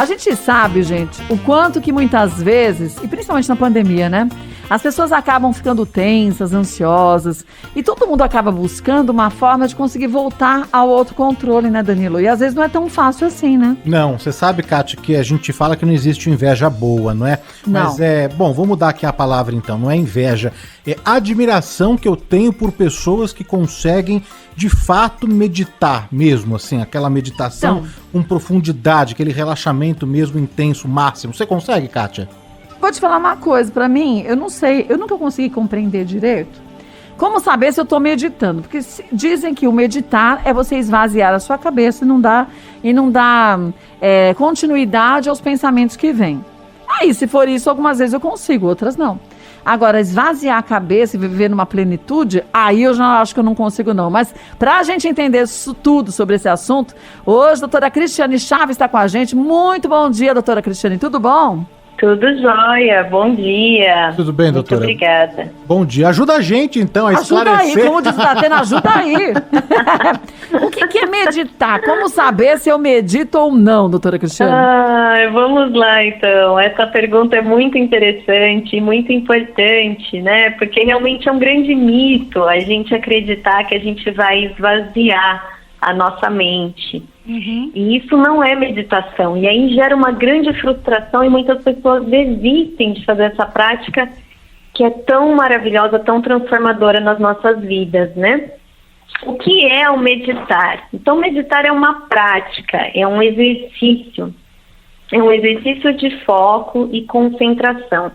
A gente sabe, gente, o quanto que muitas vezes, e principalmente na pandemia, né? As pessoas acabam ficando tensas, ansiosas, e todo mundo acaba buscando uma forma de conseguir voltar ao autocontrole, né, Danilo? E às vezes não é tão fácil assim, né? Não, você sabe, Kátia, que a gente fala que não existe inveja boa, não é? Não. Mas bom, vou mudar aqui a palavra então, não é inveja, é admiração que eu tenho por pessoas que conseguem de fato meditar mesmo, assim, aquela meditação Então, com profundidade, aquele relaxamento mesmo intenso, máximo. Você consegue, Kátia? vou te falar uma coisa, pra mim, eu não sei, eu nunca consegui compreender direito como saber se eu tô meditando, porque dizem que o meditar é você esvaziar a sua cabeça e não dar continuidade aos pensamentos que vêm. Aí, se for isso, algumas vezes eu consigo, outras não. Agora, esvaziar a cabeça e viver numa plenitude, aí eu já acho que eu não consigo não. Mas pra gente entender isso tudo sobre esse assunto, hoje a doutora Cristiane Chaves está com a gente. Muito bom dia, doutora Cristiane, tudo bom? Tudo jóia, bom dia. Tudo bem, doutora? Muito obrigada. Bom dia. Ajuda a gente, então, a Ajuda esclarecer. aí, como diz o Datena, ajuda aí. O que é meditar? Como saber se eu medito ou não, doutora Cristiane? Vamos lá, então. Essa pergunta é muito interessante e muito importante, né? Porque realmente é um grande mito a gente acreditar que a gente vai esvaziar a nossa mente. Uhum. E isso não é meditação. E aí gera uma grande frustração e muitas pessoas desistem de fazer essa prática que é tão maravilhosa, tão transformadora nas nossas vidas, né? O que é o meditar? Então, meditar é uma prática, é um exercício. É um exercício de foco e concentração.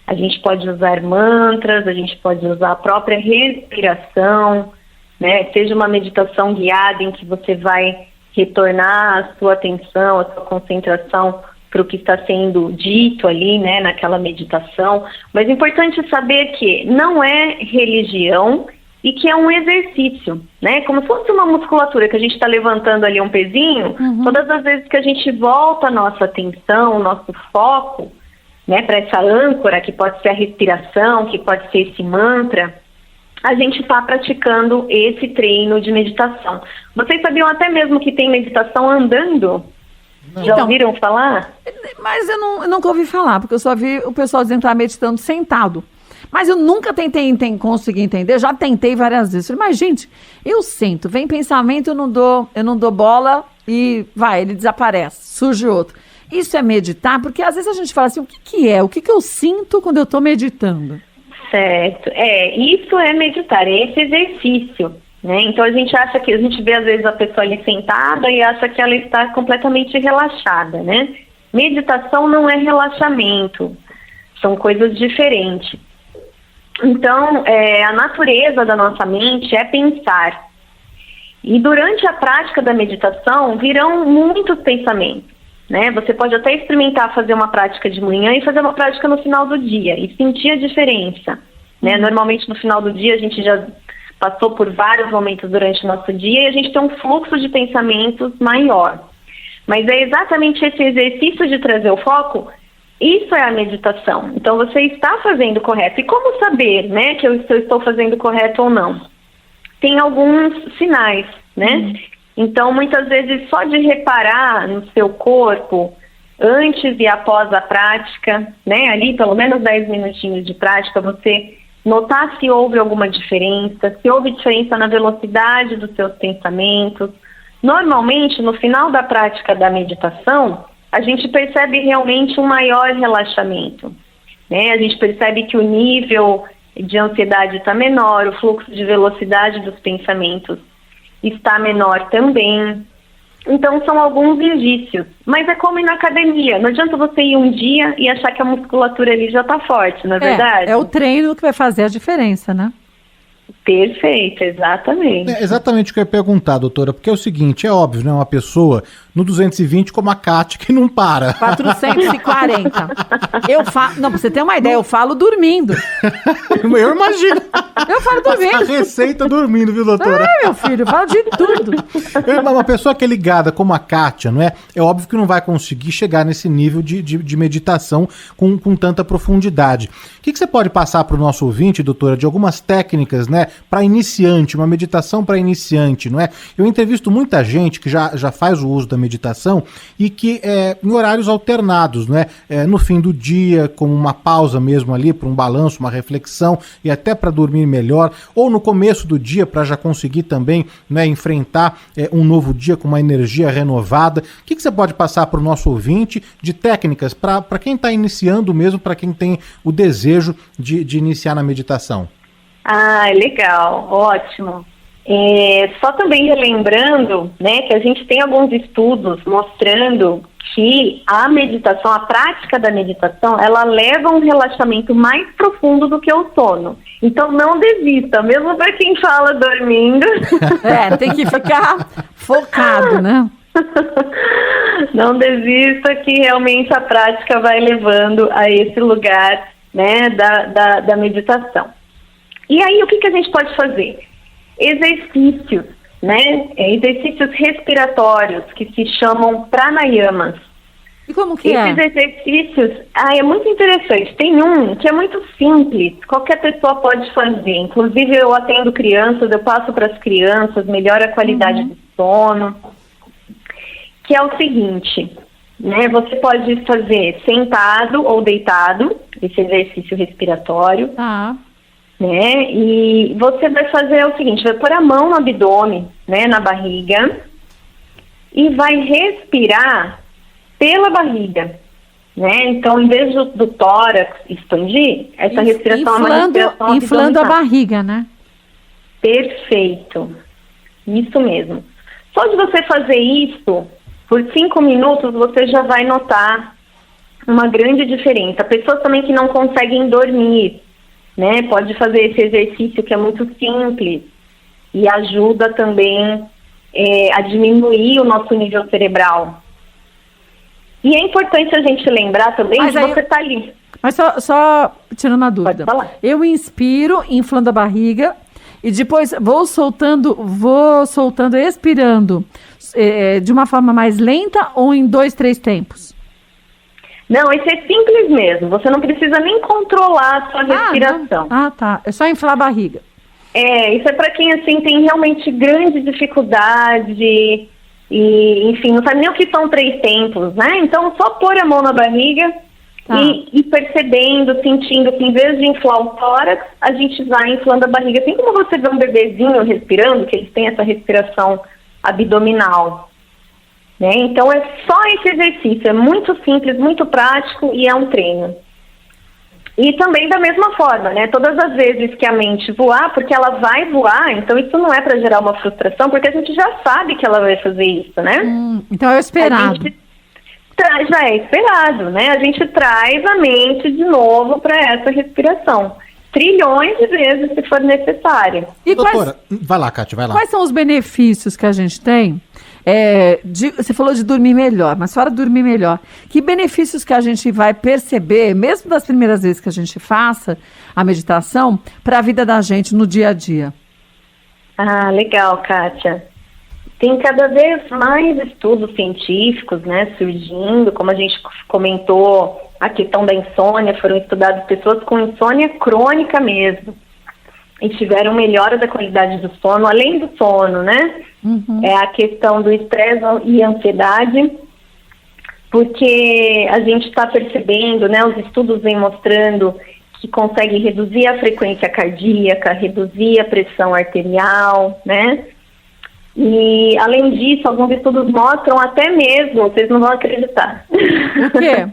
A gente pode usar mantras, a gente pode usar a própria respiração, né? Seja uma meditação guiada em que você vai retornar a sua atenção, a sua concentração para o que está sendo dito ali, né, naquela meditação. Mas é importante saber que não é religião e que é um exercício, né? Como se fosse uma musculatura que a gente está levantando ali um pezinho. Todas as vezes que a gente volta a nossa atenção, o nosso foco, né, para essa âncora, que pode ser a respiração, que pode ser esse mantra, a gente está praticando esse treino de meditação. Vocês sabiam até mesmo que tem meditação andando? Não. Já ouviram falar? Mas eu nunca ouvi falar, porque eu só vi o pessoal dizendo que estava meditando sentado. Mas eu nunca conseguir entender, já tentei várias vezes. Falei, mas, gente, eu sento, vem pensamento, eu não dou bola e ele desaparece, surge outro. Isso é meditar? Porque às vezes a gente fala assim, o que é? O que eu sinto quando eu estou meditando? Certo. Isso é meditar, é esse exercício, né? Então a gente vê às vezes a pessoa ali sentada e acha que ela está completamente relaxada, né? Meditação não é relaxamento, são coisas diferentes. Então, a natureza da nossa mente é pensar. E durante a prática da meditação virão muitos pensamentos, né? Você pode até experimentar fazer uma prática de manhã e fazer uma prática no final do dia e sentir a diferença, né? Normalmente no final do dia a gente já passou por vários momentos durante o nosso dia e a gente tem um fluxo de pensamentos maior. Mas é exatamente esse exercício de trazer o foco, isso é a meditação. Então você está fazendo correto. E como saber, né, se eu estou fazendo correto ou não? Tem alguns sinais, né? Então, muitas vezes, só de reparar no seu corpo, antes e após a prática, né, ali pelo menos 10 minutinhos de prática, você notar se houve alguma diferença, se houve diferença na velocidade dos seus pensamentos. Normalmente, no final da prática da meditação, a gente percebe realmente um maior relaxamento, né? A gente percebe que o nível de ansiedade está menor, o fluxo de velocidade dos pensamentos está menor também. Então, são alguns indícios. Mas é como ir na academia. Não adianta você ir um dia e achar que a musculatura ali já está forte, não é verdade? É o treino que vai fazer a diferença, né? Perfeito, exatamente. É exatamente o que eu ia perguntar, doutora, porque é o seguinte, é óbvio, né, uma pessoa no 220 como a Kátia que não para. 440. Não, pra você ter uma ideia, eu falo dormindo. Eu imagino. Eu falo dormindo. A receita dormindo, viu, doutora? Meu filho, eu falo de tudo. Uma pessoa que é ligada como a Kátia, não é? É óbvio que não vai conseguir chegar nesse nível de meditação com tanta profundidade. O que você pode passar para o nosso ouvinte, doutora, de algumas técnicas, né, para iniciante, uma meditação para iniciante, não é? Eu entrevisto muita gente que já faz o uso da meditação e que em horários alternados, não é? No fim do dia, como uma pausa mesmo ali, para um balanço, uma reflexão e até para dormir melhor, ou no começo do dia para já conseguir também, né, enfrentar um novo dia com uma energia renovada. O que você pode passar para o nosso ouvinte de técnicas para quem está iniciando mesmo, para quem tem o desejo de iniciar na meditação? Legal, ótimo. Só também relembrando, né, que a gente tem alguns estudos mostrando que a meditação, a prática da meditação, ela leva a um relaxamento mais profundo do que o sono. Então não desista, mesmo para quem fala dormindo. Tem que ficar focado, né? Não desista, que realmente a prática vai levando a esse lugar, né, da meditação. E aí, o que a gente pode fazer? Exercícios, né? Exercícios respiratórios, que se chamam pranayamas. E como que Esses exercícios, é muito interessante. Tem um que é muito simples, qualquer pessoa pode fazer. Inclusive, eu atendo crianças, eu passo para as crianças, melhora a qualidade do sono. Que é o seguinte, né? Você pode fazer sentado ou deitado, esse exercício respiratório. Né? E você vai fazer o seguinte, vai pôr a mão no abdômen, né, na barriga, e vai respirar pela barriga, né? Então, em vez do tórax expandir, essa respiração é uma respiração inflando a barriga, né? Perfeito. Isso mesmo. Só de você fazer isso por 5 minutos, você já vai notar uma grande diferença. Pessoas também que não conseguem dormir, né, pode fazer esse exercício que é muito simples e ajuda também a diminuir o nosso nível cerebral. E é importante a gente lembrar também que você está ali. Mas só tirando a dúvida. Pode falar. Eu inspiro, inflando a barriga, e depois vou soltando, expirando de uma forma mais lenta ou em 2, 3 tempos? Não, isso é simples mesmo. Você não precisa nem controlar a sua respiração. Tá. É só inflar a barriga. Isso é para quem, assim, tem realmente grande dificuldade e, enfim, não sabe nem o que são 3 tempos, né? Então, só pôr a mão na barriga e percebendo, sentindo que em vez de inflar o tórax, a gente vai inflando a barriga. Assim como você vê um bebezinho respirando, que eles têm essa respiração abdominal. Né? Então, é só esse exercício, é muito simples, muito prático e é um treino. E também da mesma forma, né? Todas as vezes que a mente voar, porque ela vai voar, então isso não é para gerar uma frustração, porque a gente já sabe que ela vai fazer isso, né? Então é esperado. Já é esperado, né? A gente traz a mente de novo para essa respiração. Trilhões de vezes, se for necessário. E doutora, vai lá, Kátia, vai lá. Quais são os benefícios que a gente tem? Você falou de dormir melhor, mas fora dormir melhor, que benefícios que a gente vai perceber, mesmo das primeiras vezes que a gente faça a meditação, para a vida da gente no dia a dia? Legal, Kátia. Tem cada vez mais estudos científicos, né, surgindo, como a gente comentou, a questão da insônia, foram estudadas pessoas com insônia crônica mesmo, e tiveram melhora da qualidade do sono, além do sono, né? É a questão do estresse e ansiedade, porque a gente está percebendo, né, os estudos vêm mostrando que consegue reduzir a frequência cardíaca, reduzir a pressão arterial, né? E, além disso, alguns estudos mostram até mesmo, vocês não vão acreditar. O quê?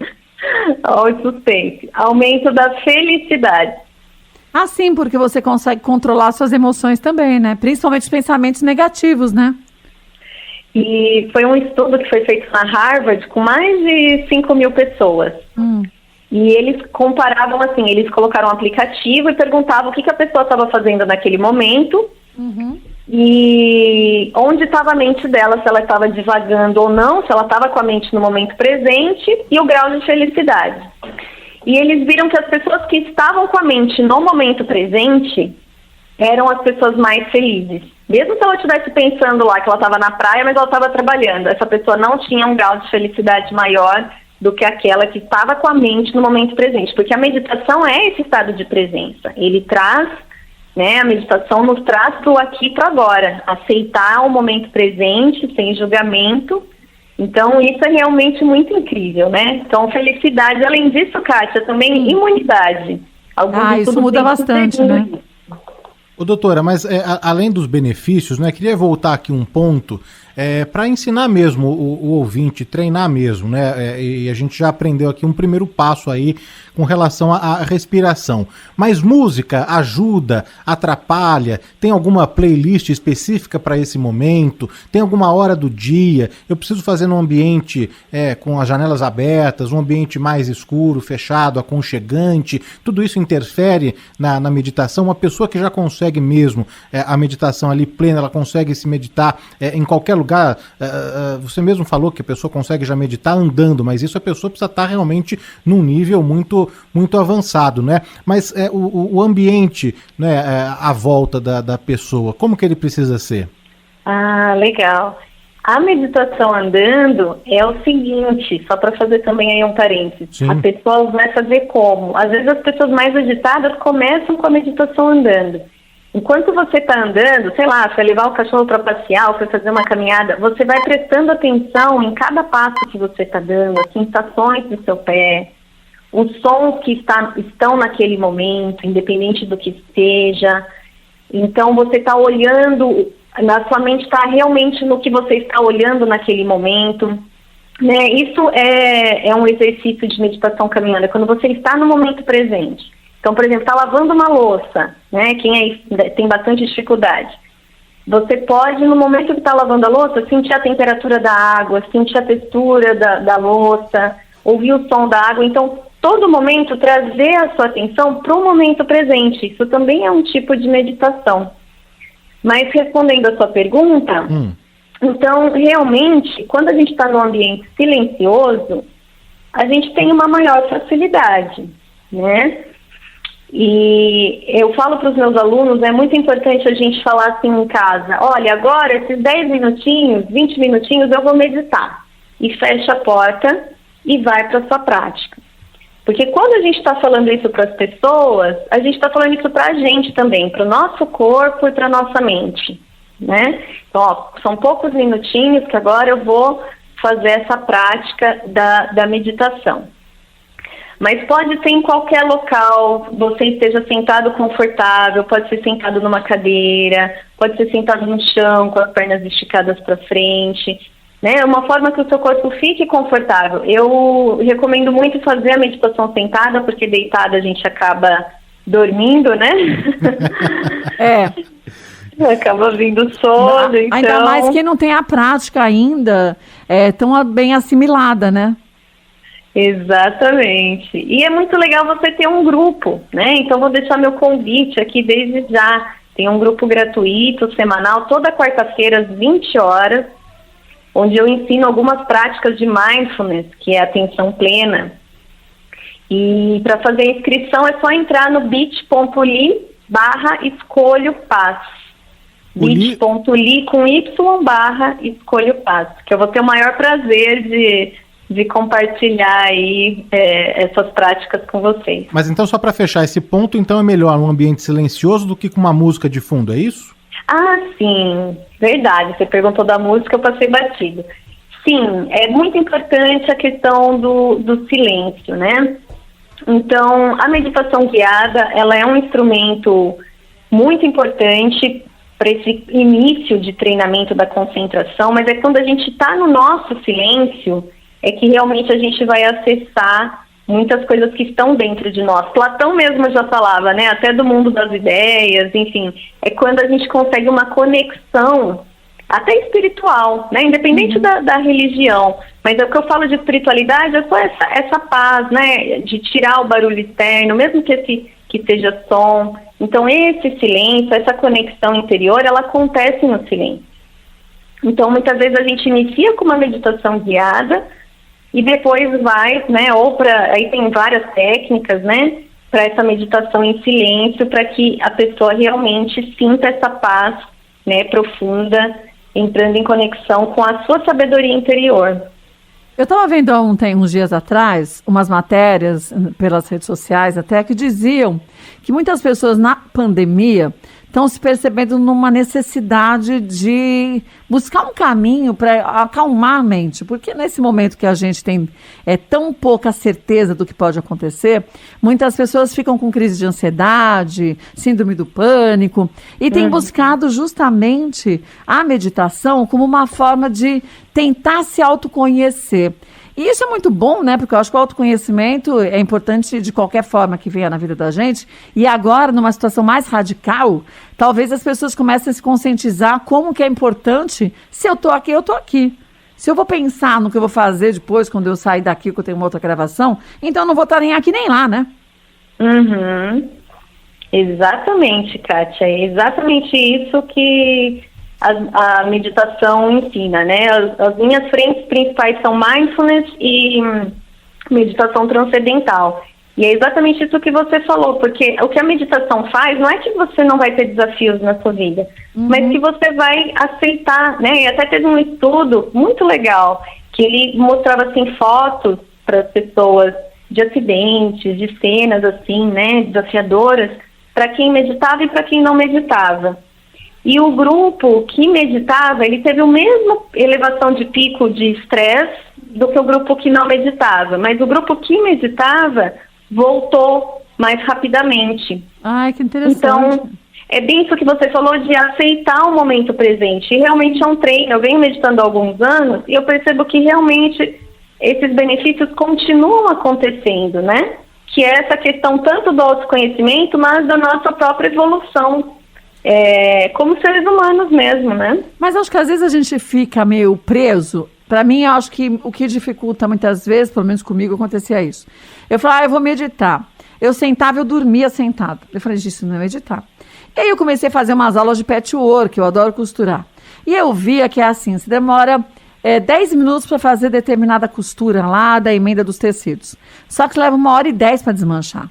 Olha o suspense. Aumento da felicidade. Sim, porque você consegue controlar suas emoções também, né? Principalmente os pensamentos negativos, né? E foi um estudo que foi feito na Harvard com mais de 5.000 pessoas. E eles comparavam assim, eles colocaram um aplicativo e perguntavam o que a pessoa estava fazendo naquele momento. E onde estava a mente dela, se ela estava divagando ou não, se ela estava com a mente no momento presente e o grau de felicidade. E eles viram que as pessoas que estavam com a mente no momento presente eram as pessoas mais felizes. Mesmo se ela estivesse pensando lá que ela estava na praia, mas ela estava trabalhando, essa pessoa não tinha um grau de felicidade maior do que aquela que estava com a mente no momento presente. Porque a meditação é esse estado de presença. Ele traz né? A meditação nos traz para o aqui e para agora, aceitar o momento presente, sem julgamento. Então, isso é realmente muito incrível, né? Então, felicidade. Além disso, Kátia, também imunidade. Isso muda bastante, né? Ô, doutora, mas além dos benefícios, né, queria voltar aqui um ponto para ensinar mesmo o ouvinte, treinar mesmo, né? E a gente já aprendeu aqui um primeiro passo aí com relação à respiração. Mas música ajuda, atrapalha? Tem alguma playlist específica para esse momento? Tem alguma hora do dia? Eu preciso fazer num ambiente com as janelas abertas, um ambiente mais escuro, fechado, aconchegante? Tudo isso interfere na meditação? Uma pessoa que já consegue mesmo a meditação ali plena, ela consegue se meditar em qualquer lugar. Você mesmo falou que a pessoa consegue já meditar andando, mas isso a pessoa precisa estar realmente num nível muito, muito avançado, né? Mas o ambiente, né, à volta da pessoa, como que ele precisa ser? Ah, legal. A meditação andando é o seguinte, só para fazer também aí um parênteses. Sim. A pessoa vai fazer como? Às vezes as pessoas mais agitadas começam com a meditação andando. Enquanto você está andando, sei lá, foi levar o cachorro para passear, foi fazer uma caminhada, você vai prestando atenção em cada passo que você está dando, as sensações do seu pé, os sons que estão naquele momento, independente do que seja. Então você está olhando, na sua mente está realmente no que você está olhando naquele momento, né? Isso é um exercício de meditação caminhando, é quando você está no momento presente. Então, por exemplo, está lavando uma louça, né? Quem aí tem bastante dificuldade. Você pode, no momento que está lavando a louça, sentir a temperatura da água, sentir a textura da louça, ouvir o som da água. Então, todo momento, trazer a sua atenção para o momento presente. Isso também é um tipo de meditação. Mas, respondendo a sua pergunta, então, realmente, quando a gente está num ambiente silencioso, a gente tem uma maior facilidade, né? E eu falo para os meus alunos, é muito importante a gente falar assim em casa, olha, agora esses 10 minutinhos, 20 minutinhos eu vou meditar. E fecha a porta e vai para a sua prática. Porque quando a gente está falando isso para as pessoas, a gente está falando isso para a gente também, para o nosso corpo e para a nossa mente, né? Então, ó, são poucos minutinhos que agora eu vou fazer essa prática da meditação. Mas pode ser em qualquer local, você esteja sentado confortável, pode ser sentado numa cadeira, pode ser sentado no chão com as pernas esticadas para frente, né? Uma forma que o seu corpo fique confortável. Eu recomendo muito fazer a meditação sentada, porque deitada a gente acaba dormindo, né? Acaba vindo sono, então... Ainda mais que não tem a prática ainda tão bem assimilada, né? Exatamente. E é muito legal você ter um grupo, né? Então vou deixar meu convite aqui desde já. Tem um grupo gratuito, semanal, toda quarta-feira às 20 horas, onde eu ensino algumas práticas de mindfulness, que é atenção plena. E para fazer a inscrição é só entrar no bit.ly/escolho-paz. bit.ly com y/escolho-paz. Que eu vou ter o maior prazer de compartilhar aí essas práticas com vocês. Mas então, só para fechar esse ponto, então é melhor um ambiente silencioso do que com uma música de fundo, é isso? Ah, sim, verdade. Você perguntou da música, eu passei batido. Sim, é muito importante a questão do silêncio, né? Então, a meditação guiada, ela é um instrumento muito importante para esse início de treinamento da concentração, mas é quando a gente está no nosso silêncio, é que realmente a gente vai acessar muitas coisas que estão dentro de nós. Platão mesmo já falava, né? Até do mundo das ideias, enfim. É quando a gente consegue uma conexão, até espiritual, né? Independente da religião. Mas é o que eu falo de espiritualidade, é só essa paz, né? De tirar o barulho externo, mesmo que seja som. Então esse silêncio, essa conexão interior, ela acontece no silêncio. Então muitas vezes a gente inicia com uma meditação guiada, e depois vai, né, aí tem várias técnicas, né, para essa meditação em silêncio, para que a pessoa realmente sinta essa paz, né, profunda, entrando em conexão com a sua sabedoria interior. Eu estava vendo ontem, uns dias atrás, umas matérias pelas redes sociais até que diziam que muitas pessoas na pandemia estão se percebendo numa necessidade de buscar um caminho para acalmar a mente, porque nesse momento que a gente tem tão pouca certeza do que pode acontecer, muitas pessoas ficam com crise de ansiedade, síndrome do pânico, e têm buscado justamente a meditação como uma forma de tentar se autoconhecer. E isso é muito bom, né? Porque eu acho que o autoconhecimento é importante de qualquer forma que venha na vida da gente. E agora, numa situação mais radical, talvez as pessoas comecem a se conscientizar como que é importante. Se eu tô aqui, eu tô aqui. Se eu vou pensar no que eu vou fazer depois, quando eu sair daqui, que eu tenho uma outra gravação, então eu não vou estar nem aqui nem lá, né? Uhum. Exatamente, Kátia. É exatamente isso que a meditação ensina, né? As minhas frentes principais são mindfulness e meditação transcendental. E é exatamente isso que você falou, porque o que a meditação faz não é que você não vai ter desafios na sua vida, mas que você vai aceitar, né? E até teve um estudo muito legal, que ele mostrava, assim, fotos para as pessoas de acidentes, de cenas, assim, né, desafiadoras, para quem meditava e para quem não meditava. E o grupo que meditava, ele teve a mesma elevação de pico de estresse do que o grupo que não meditava. Mas o grupo que meditava voltou mais rapidamente. Ai, que interessante. Então, é bem isso que você falou de aceitar o momento presente. E realmente é um treino. Eu venho meditando há alguns anos e eu percebo que realmente esses benefícios continuam acontecendo, né? Que é essa questão tanto do autoconhecimento, mas da nossa própria evolução. Como seres humanos mesmo, né? Mas acho que às vezes a gente fica meio preso. Para mim, eu acho que o que dificulta muitas vezes, pelo menos comigo, acontecia isso. Eu falava, eu vou meditar. Eu sentava, eu dormia sentada. Eu falei, isso não é meditar. E aí eu comecei a fazer umas aulas de patchwork, eu adoro costurar. E eu via que é assim, se demora 10 minutos para fazer determinada costura lá da emenda dos tecidos. Só que leva 1h10 para desmanchar.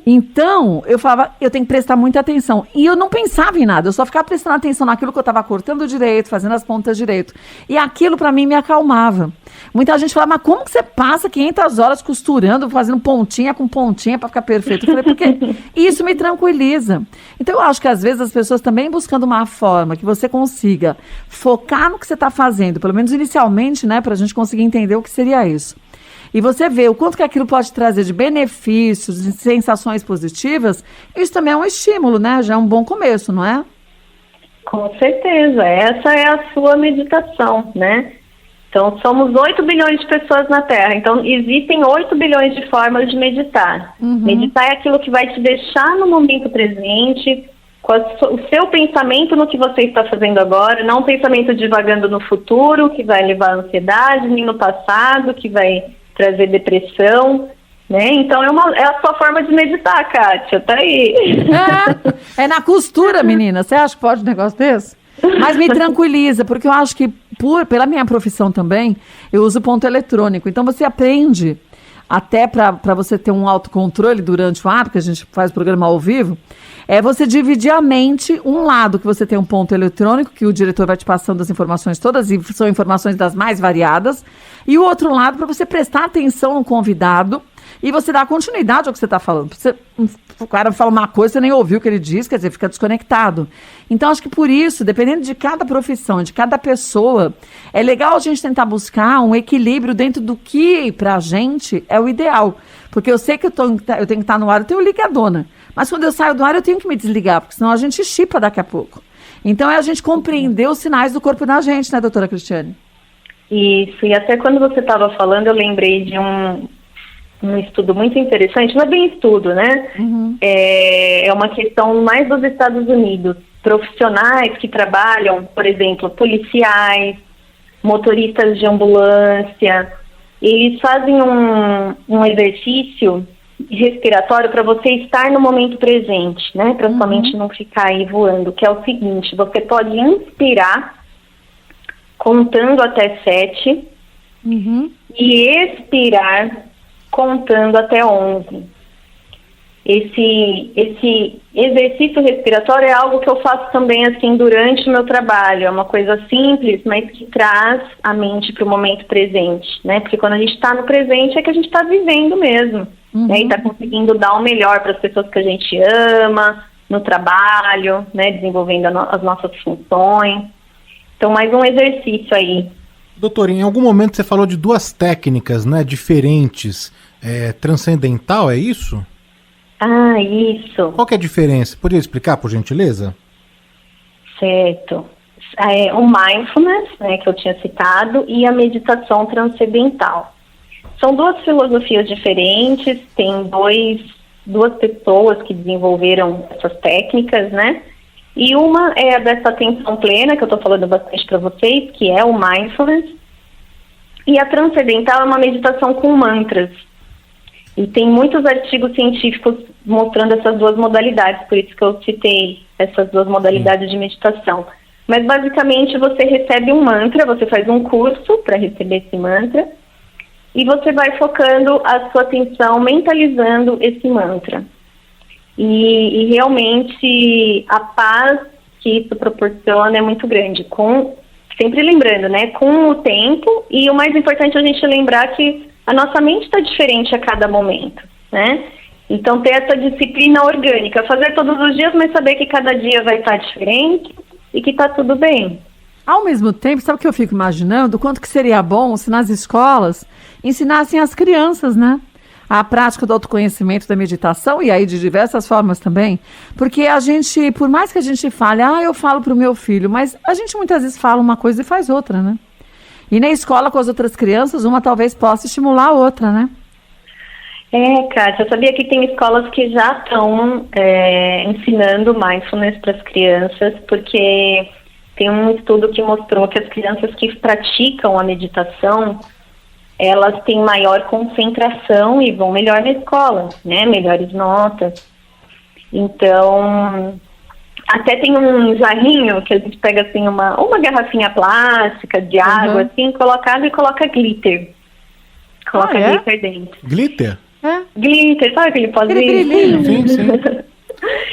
Então, eu falava, eu tenho que prestar muita atenção. E eu não pensava em nada, eu só ficava prestando atenção naquilo que eu estava cortando direito, fazendo as pontas direito. E aquilo, para mim, me acalmava. Muita gente falava, mas como que você passa 500 horas costurando, fazendo pontinha com pontinha para ficar perfeito? Eu falei, porque isso me tranquiliza. Então, eu acho que, às vezes, as pessoas também buscando uma forma que você consiga focar no que você está fazendo, pelo menos inicialmente, né, para a gente conseguir entender o que seria isso. E você vê o quanto que aquilo pode trazer de benefícios, de sensações positivas, isso também é um estímulo, né? Já é um bom começo, não é? Com certeza. Essa é a sua meditação, né? Então, somos 8 bilhões de pessoas na Terra. Então, existem 8 bilhões de formas de meditar. Meditar é aquilo que vai te deixar no momento presente, com o seu pensamento no que você está fazendo agora, não um pensamento divagando no futuro, que vai levar à ansiedade, nem no passado, que vai trazer depressão, né? Então é a sua forma de meditar, Kátia, tá aí. É na costura, menina. Você acha que pode um negócio desse? Mas me tranquiliza, porque eu acho que pela minha profissão também, eu uso ponto eletrônico. Então você aprende, até para você ter um autocontrole durante o ar, que a gente faz o programa ao vivo, você dividir a mente, um lado que você tem um ponto eletrônico, que o diretor vai te passando as informações todas, e são informações das mais variadas, e o outro lado para você prestar atenção no convidado e você dar continuidade ao que você está falando. O cara fala uma coisa, você nem ouviu o que ele diz, quer dizer, fica desconectado. Então, acho que por isso, dependendo de cada profissão, de cada pessoa, é legal a gente tentar buscar um equilíbrio dentro do que, pra gente, é o ideal. Porque eu sei que eu tenho que estar no ar, eu tenho ligadona. Mas quando eu saio do ar, eu tenho que me desligar, porque senão a gente chipa daqui a pouco. Então, é a gente compreender os sinais do corpo da gente, né, doutora Cristiane? Isso, e até quando você estava falando, eu lembrei de um estudo muito interessante, não é bem estudo, né? É uma questão mais dos Estados Unidos. Profissionais que trabalham, por exemplo, policiais, motoristas de ambulância, eles fazem um exercício respiratório para você estar no momento presente, né? Para sua mente não ficar aí voando, que é o seguinte, você pode inspirar contando até 7 e expirar contando até 11. esse exercício respiratório é algo que eu faço também assim durante o meu trabalho. É uma coisa simples, mas que traz a mente para o momento presente, né? Porque quando a gente está no presente é que a gente está vivendo mesmo, né? E está conseguindo dar o melhor para as pessoas que a gente ama, no trabalho, né? Desenvolvendo as nossas funções. Então, mais um exercício aí. Doutor, em algum momento você falou de duas técnicas, né, diferentes. Transcendental, é isso? Ah, isso. Qual que é a diferença? Poderia explicar, por gentileza? Certo. O mindfulness, né, que eu tinha citado, e a meditação transcendental. São duas filosofias diferentes, tem duas pessoas que desenvolveram essas técnicas, né? E uma é a dessa atenção plena, que eu estou falando bastante para vocês, que é o mindfulness. E a transcendental é uma meditação com mantras. E tem muitos artigos científicos mostrando essas duas modalidades, por isso que eu citei essas duas modalidades de meditação. Mas basicamente você recebe um mantra, você faz um curso para receber esse mantra, e você vai focando a sua atenção, mentalizando esse mantra. E realmente a paz que isso proporciona é muito grande. Sempre lembrando, né, com o tempo, e o mais importante é a gente lembrar que a nossa mente está diferente a cada momento, né? Então ter essa disciplina orgânica, fazer todos os dias, mas saber que cada dia vai estar diferente e que está tudo bem. Ao mesmo tempo, sabe o que eu fico imaginando? O quanto que seria bom se nas escolas ensinassem as crianças, né? A prática do autoconhecimento, da meditação, e aí de diversas formas também. Porque a gente, por mais que a gente fale, eu falo para o meu filho, mas a gente muitas vezes fala uma coisa e faz outra, né? E na escola com as outras crianças, uma talvez possa estimular a outra, né? Kátia, eu sabia que tem escolas que já estão ensinando mindfulness para as crianças, porque tem um estudo que mostrou que as crianças que praticam a meditação, elas têm maior concentração e vão melhor na escola, né? Melhores notas. Então, até tem um jarrinho que a gente pega assim uma garrafinha plástica de água, assim, coloca água e coloca glitter. Coloca glitter dentro. Glitter? Glitter, sabe aquele pozinho? Sim, sim.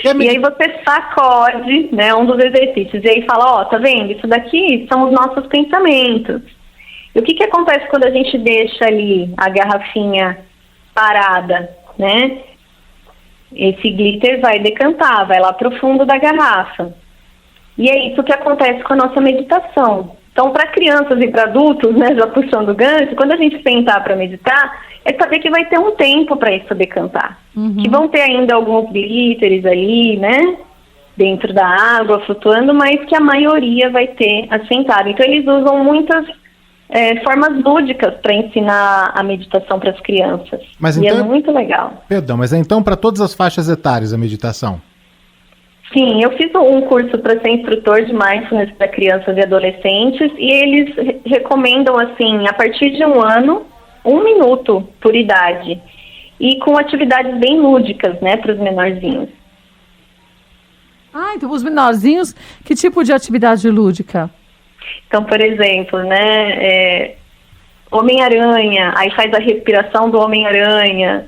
E aí você sacode, né, um dos exercícios, e aí fala, tá vendo? Isso daqui são os nossos pensamentos. E o que acontece quando a gente deixa ali a garrafinha parada, né? Esse glitter vai decantar, vai lá pro fundo da garrafa. E é isso que acontece com a nossa meditação. Então, para crianças e para adultos, né, já puxando o gancho, quando a gente sentar para meditar, é saber que vai ter um tempo para isso decantar. Que vão ter ainda alguns glitters ali, né, dentro da água, flutuando, mas que a maioria vai ter assentado. Então, eles usam muitas formas lúdicas para ensinar a meditação para as crianças. Mas e então, é muito legal. Perdão, mas é então para todas as faixas etárias a meditação? Sim, eu fiz um curso para ser instrutor de mindfulness para crianças e adolescentes, e eles recomendam, assim, a partir de 1 ano, 1 minuto por idade, e com atividades bem lúdicas, né, para os menorzinhos. Então os menorzinhos, que tipo de atividade lúdica? Então, por exemplo, né, Homem-Aranha, aí faz a respiração do Homem-Aranha.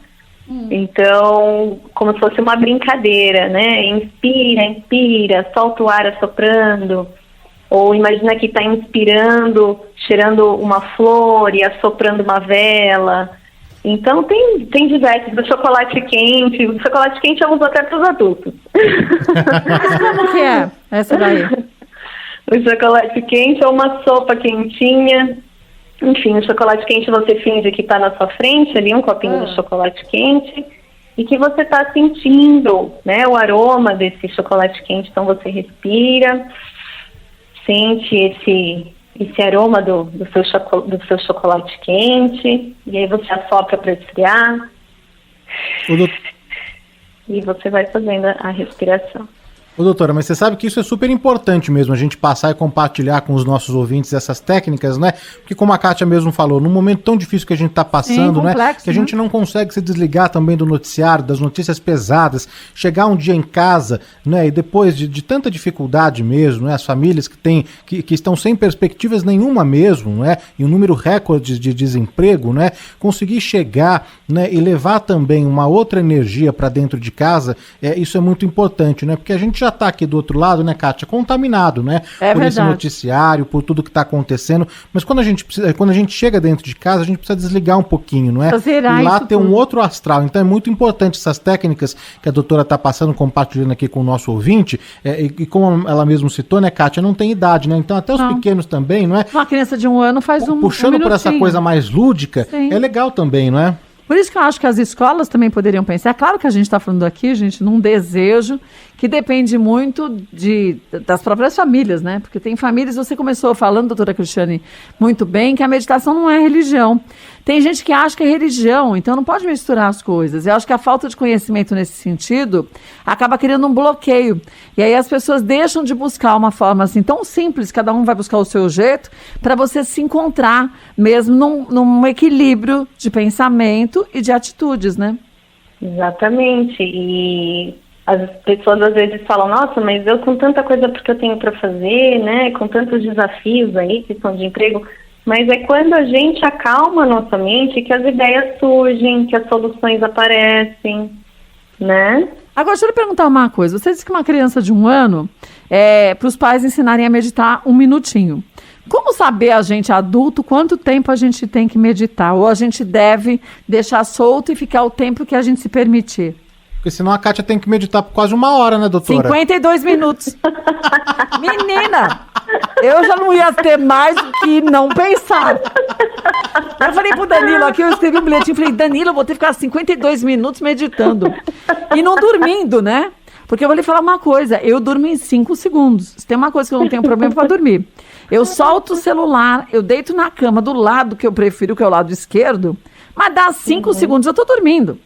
Então, como se fosse uma brincadeira, né? Inspira, solta o ar assoprando. Ou imagina que está inspirando, cheirando uma flor e assoprando uma vela. Então, tem diversos. Do chocolate quente. O chocolate quente eu uso até para os adultos. Como que é essa daí? O chocolate quente é uma sopa quentinha. Enfim, o chocolate quente você finge que está na sua frente, ali um copinho de chocolate quente, e que você está sentindo, né, o aroma desse chocolate quente. Então você respira, sente esse aroma do seu chocolate quente, e aí você assopra para esfriar, e você vai fazendo a respiração. Ô, doutora, mas você sabe que isso é super importante mesmo, a gente passar e compartilhar com os nossos ouvintes essas técnicas, né? Porque como a Kátia mesmo falou, num momento tão difícil que a gente está passando, complexo, né? Que a gente não consegue se desligar também do noticiário, das notícias pesadas, chegar um dia em casa, né? E depois de tanta dificuldade mesmo, né? As famílias que estão sem perspectivas nenhuma mesmo, né? E um número recorde de desemprego, né? Conseguir chegar, né? E levar também uma outra energia para dentro de casa, isso é muito importante, né? Porque a gente já está aqui do outro lado, né, Kátia, contaminado, né, por esse noticiário, por tudo que está acontecendo, mas quando a gente chega dentro de casa, a gente precisa desligar um pouquinho, não é? E lá ter um outro astral, então é muito importante essas técnicas que a doutora está passando, compartilhando aqui com o nosso ouvinte, e como ela mesmo citou, né, Kátia, não tem idade, né, então até os pequenos também, não é? Uma criança de 1 ano faz puxando por essa coisa mais lúdica, sim, é legal também, não é? Por isso que eu acho que as escolas também poderiam pensar. É claro que a gente está falando aqui, gente, num desejo que depende muito das próprias famílias, né? Porque tem famílias, você começou falando, doutora Cristiane, muito bem, que a meditação não é religião. Tem gente que acha que é religião, então não pode misturar as coisas. Eu acho que a falta de conhecimento nesse sentido acaba criando um bloqueio. E aí as pessoas deixam de buscar uma forma assim tão simples, cada um vai buscar o seu jeito, para você se encontrar mesmo num equilíbrio de pensamento e de atitudes, né? Exatamente. E as pessoas às vezes falam, nossa, mas eu com tanta coisa porque eu tenho para fazer, né? Com tantos desafios aí que são de emprego. Mas é quando a gente acalma a nossa mente que as ideias surgem, que as soluções aparecem, né? Agora, deixa eu lhe perguntar uma coisa. Você disse que uma criança de 1 ano, para os pais ensinarem a meditar 1 minutinho. Como saber, a gente adulto, quanto tempo a gente tem que meditar? Ou a gente deve deixar solto e ficar o tempo que a gente se permitir? Porque senão a Kátia tem que meditar por quase 1 hora, né, doutora? 52 minutos. Menina, eu já não ia ter mais do que não pensar. Eu falei pro Danilo aqui, eu escrevi um bilhetinho, falei, Danilo, eu vou ter que ficar 52 minutos meditando. E não dormindo, né? Porque eu vou lhe falar uma coisa, eu durmo em 5 segundos. Se tem uma coisa que eu não tenho problema para dormir. Eu solto o celular, eu deito na cama do lado que eu prefiro, que é o lado esquerdo, mas dá 5 segundos, eu tô dormindo.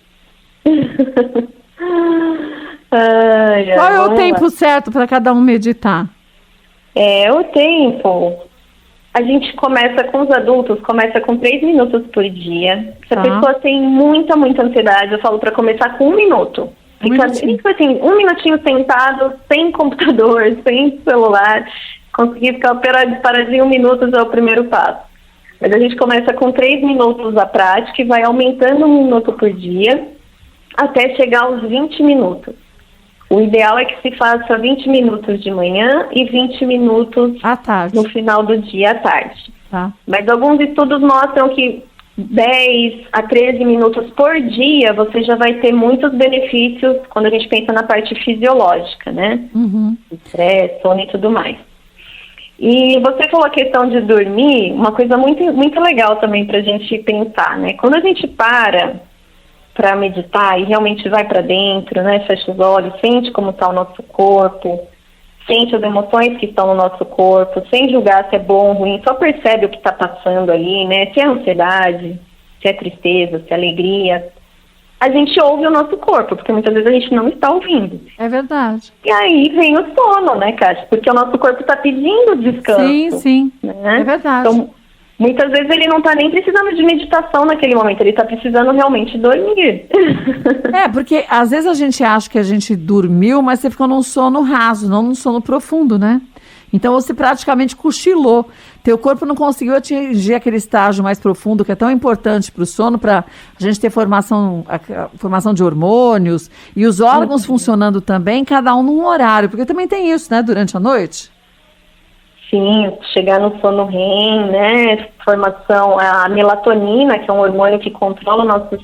Qual é o tempo certo para cada um meditar? O tempo, a gente começa com os adultos, começa com 3 minutos por dia. Se a pessoa tem muita ansiedade, eu falo para começar com 1 minuto. Fica assim, 1 minutinho sentado, sem computador, sem celular, conseguir ficar paradinho 1 minuto já é o primeiro passo. Mas a gente começa com 3 minutos a prática e vai aumentando 1 minuto por dia, até chegar aos 20 minutos. O ideal é que se faça 20 minutos de manhã e 20 minutos à tarde, no final do dia à tarde. Tá. Mas alguns estudos mostram que 10 a 13 minutos por dia você já vai ter muitos benefícios quando a gente pensa na parte fisiológica, né? Estresse, sono e tudo mais. E você falou a questão de dormir, uma coisa muito legal também para a gente pensar, né? Quando a gente para meditar e realmente vai para dentro, né? Fecha os olhos, sente como está o nosso corpo, sente as emoções que estão no nosso corpo, sem julgar se é bom ou ruim, só percebe o que está passando ali, né? Se é ansiedade, se é tristeza, se é alegria. A gente ouve o nosso corpo, porque muitas vezes a gente não está ouvindo. É verdade. E aí vem o sono, né, Kátia? Porque o nosso corpo está pedindo descanso. Sim, né? É verdade. Então, muitas vezes ele não está nem precisando de meditação naquele momento, ele está precisando realmente dormir. Porque às vezes a gente acha que a gente dormiu, mas você ficou num sono raso, não num sono profundo, né? Então você praticamente cochilou. Teu corpo não conseguiu atingir aquele estágio mais profundo que é tão importante para o sono, para a gente ter a formação de hormônios e os órgãos funcionando também, cada um num horário, porque também tem isso, né, durante a noite. Sim, chegar no sono REM, né, formação, a melatonina, que é um hormônio que controla o nosso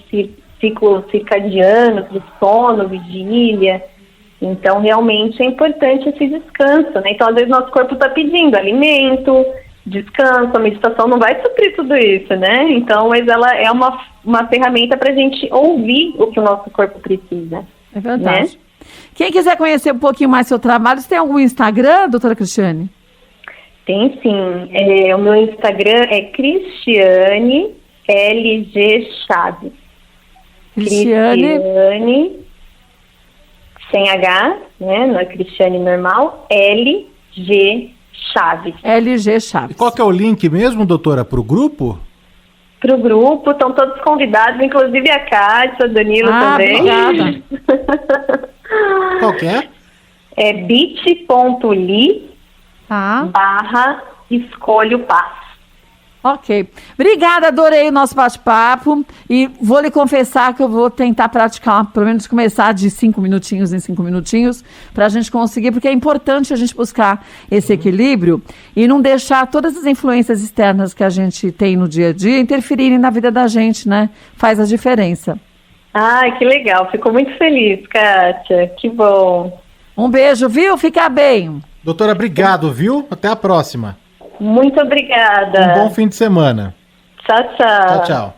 ciclo circadiano, de sono, vigília. Então, realmente é importante esse descanso, né? Então, às vezes, nosso corpo está pedindo alimento, descanso, a meditação não vai suprir tudo isso, né? Então, mas ela é uma ferramenta para a gente ouvir o que o nosso corpo precisa. É verdade. Né? Quem quiser conhecer um pouquinho mais seu trabalho, você tem algum Instagram, doutora Cristiane? Tem sim. O meu Instagram é Cristiane LG Chaves. Cristiane sem H, né? Não é Cristiane normal, LG Chaves. LG Chaves. E qual que é o link mesmo, doutora, para o grupo? Para o grupo, estão todos convidados, inclusive a Kátia, o Danilo também. Obrigada. Qual que é? É bit.ly Tá. /escolho paz. Ok. Obrigada, adorei o nosso bate-papo. E vou lhe confessar que eu vou tentar praticar, pelo menos começar de 5 minutinhos em 5 minutinhos, para a gente conseguir, porque é importante a gente buscar esse equilíbrio e não deixar todas as influências externas que a gente tem no dia a dia interferirem na vida da gente, né? Faz a diferença. Ai, que legal. Fico muito feliz, Kátia. Que bom. Um beijo, viu? Fica bem. Doutora, obrigado, viu? Até a próxima. Muito obrigada. Um bom fim de semana. Tchau, tchau. Tchau, tchau.